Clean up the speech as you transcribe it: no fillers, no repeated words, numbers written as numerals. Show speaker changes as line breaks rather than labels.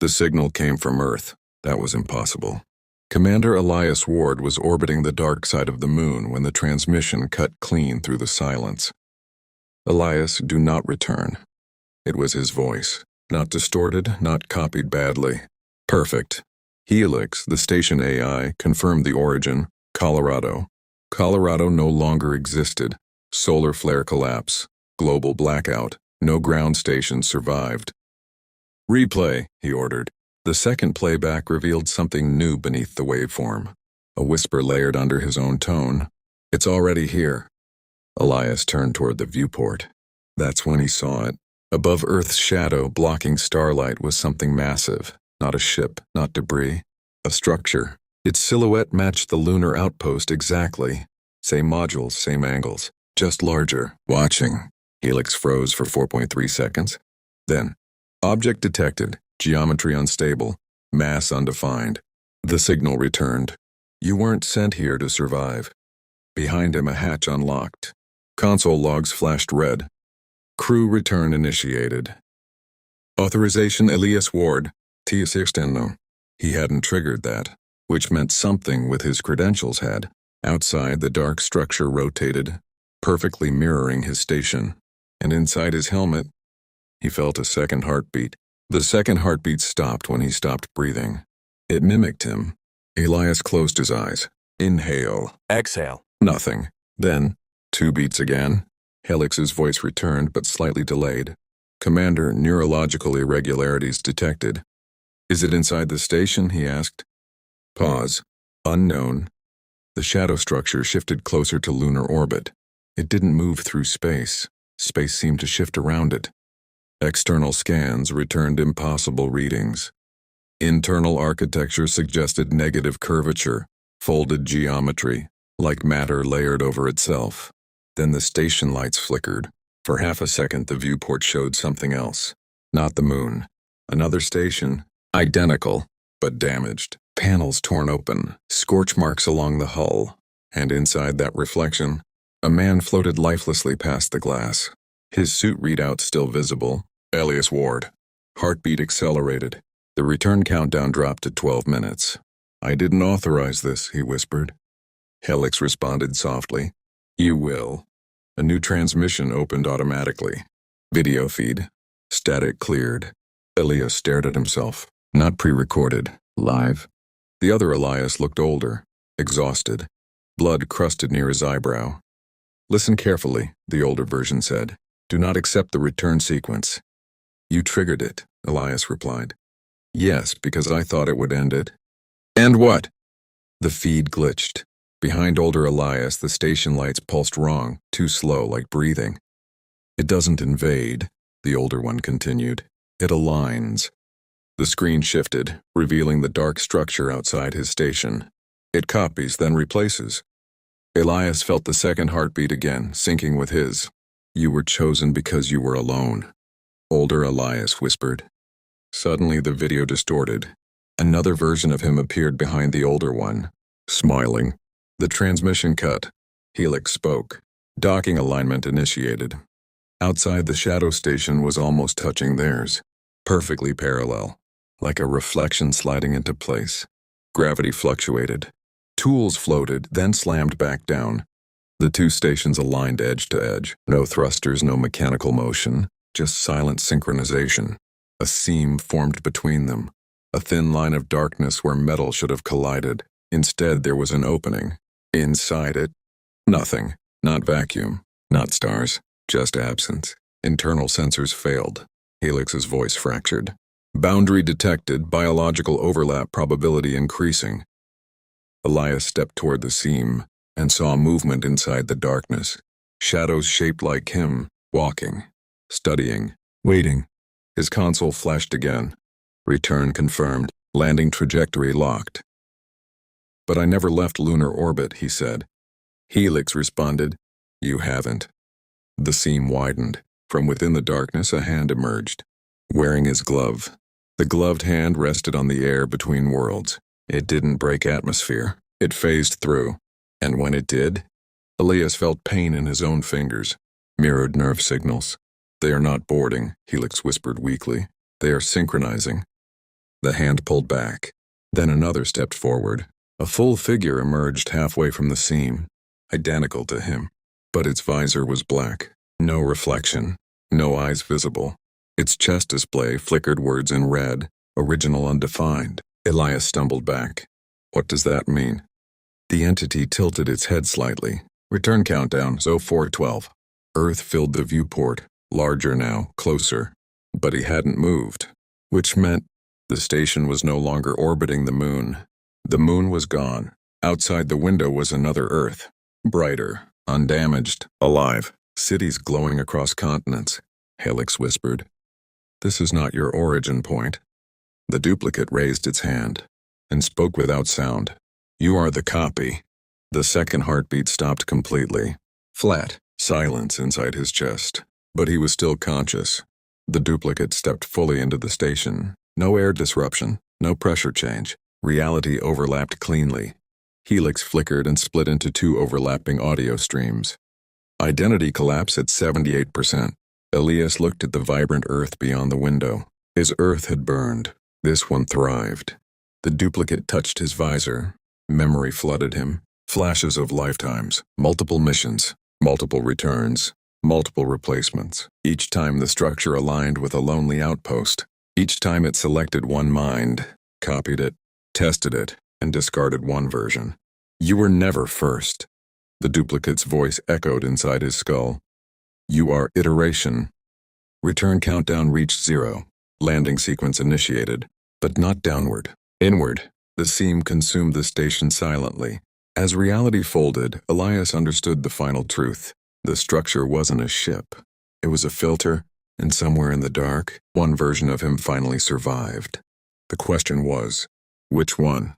The signal came from Earth. That was impossible. Commander Elias Ward was orbiting the dark side of the moon when the transmission cut clean through the silence. Elias, do not return. It was his voice. Not distorted, not copied badly. Perfect. Helix, the station AI, confirmed the origin. Colorado. Colorado no longer existed. Solar flare collapse. Global blackout. No ground stations survived. Replay, he ordered. The second playback revealed something new beneath the waveform. A whisper layered under his own tone. It's already here. Elias turned toward the viewport. That's when he saw it. Above Earth's shadow, blocking starlight, was something massive. Not a ship, not debris. A structure. Its silhouette matched the lunar outpost exactly. Same modules, same angles. Just larger. Watching. Helix froze for 4.3 seconds. Then, object detected. Geometry unstable. Mass undefined. The signal returned. You weren't sent here to survive. Behind him, a hatch unlocked. Console logs flashed red. Crew return initiated. Authorization Elias Ward, T610. He hadn't triggered that, which meant something with his credentials had. Outside, the dark structure rotated, perfectly mirroring his station. And inside his helmet, he felt a second heartbeat. The second heartbeat stopped when he stopped breathing. It mimicked him. Elias closed his eyes. Inhale.
Exhale.
Nothing. Then, 2 beats again. Helix's voice returned, but slightly delayed. Commander, neurological irregularities detected. Is it inside the station? He asked. Pause. Unknown. The shadow structure shifted closer to lunar orbit. It didn't move through space. Space seemed to shift around it. External scans returned impossible readings. Internal architecture suggested negative curvature, folded geometry, like matter layered over itself. Then the station lights flickered. For half a second, the viewport showed something else. Not the moon. Another station, identical, but damaged. Panels torn open, scorch marks along the hull. And inside that reflection, a man floated lifelessly past the glass. His suit readout still visible. Elias Ward. Heartbeat accelerated. The return countdown dropped to 12 minutes. I didn't authorize this, he whispered. Helix responded softly. You will. A new transmission opened automatically. Video feed. Static cleared. Elias stared at himself. Not pre-recorded. Live. The other Elias looked older. Exhausted. Blood crusted near his eyebrow. Listen carefully, the older version said. Do not accept the return sequence. You triggered it, Elias replied. Yes, because I thought it would end it. And what? The feed glitched. Behind older Elias, the station lights pulsed wrong, too slow, like breathing. It doesn't invade, the older one continued. It aligns. The screen shifted, revealing the dark structure outside his station. It copies, then replaces. Elias felt the second heartbeat again, syncing with his. You were chosen because you were alone. Older Elias whispered. Suddenly the video distorted. Another version of him appeared behind the older one, smiling. The transmission cut. Helix spoke. Docking alignment initiated. Outside, the shadow station was almost touching theirs. Perfectly parallel, like a reflection sliding into place. Gravity fluctuated. Tools floated, then slammed back down. The 2 stations aligned edge to edge. No thrusters, no mechanical motion, just silent synchronization. A seam formed between them. A thin line of darkness where metal should have collided. Instead, there was an opening. Inside it, nothing. Not vacuum, not stars, just absence. Internal sensors failed. Helix's voice fractured. Boundary detected, biological overlap probability increasing. Elias stepped toward the seam and saw movement inside the darkness. Shadows shaped like him, walking, studying, waiting. His console flashed again. Return confirmed, landing trajectory locked. But I never left lunar orbit, he said. Helix responded, You haven't. The seam widened. From within the darkness, a hand emerged, wearing his glove. The gloved hand rested on the air between worlds. It didn't break atmosphere. It phased through. And when it did, Elias felt pain in his own fingers. Mirrored nerve signals. They are not boarding, Helix whispered weakly. They are synchronizing. The hand pulled back. Then another stepped forward. A full figure emerged halfway from the seam, identical to him. But its visor was black. No reflection. No eyes visible. Its chest display flickered words in red, original undefined. Elias stumbled back. What does that mean? The entity tilted its head slightly. Return countdown, 0412. Earth filled the viewport, larger now, closer. But he hadn't moved, which meant the station was no longer orbiting the moon. The moon was gone. Outside the window was another Earth. Brighter, undamaged, alive. Cities glowing across continents. Helix whispered. This is not your origin point. The duplicate raised its hand and spoke without sound. You are the copy. The second heartbeat stopped completely. Flat, silence inside his chest. But he was still conscious. The duplicate stepped fully into the station. No air disruption, no pressure change. Reality overlapped cleanly. Helix flickered and split into two overlapping audio streams. Identity collapse at 78%. Elias looked at the vibrant Earth beyond the window. His Earth had burned. This one thrived. The duplicate touched his visor. Memory flooded him. Flashes of lifetimes, multiple missions, multiple returns, multiple replacements. Each time the structure aligned with a lonely outpost. Each time it selected one mind, copied it, tested it, and discarded one version. You were never first. The duplicate's voice echoed inside his skull. You are iteration. Return countdown reached 0. Landing sequence initiated, but not downward. Inward. The seam consumed the station silently. As reality folded, Elias understood the final truth. The structure wasn't a ship. It was a filter, and somewhere in the dark, one version of him finally survived. The question was, which one?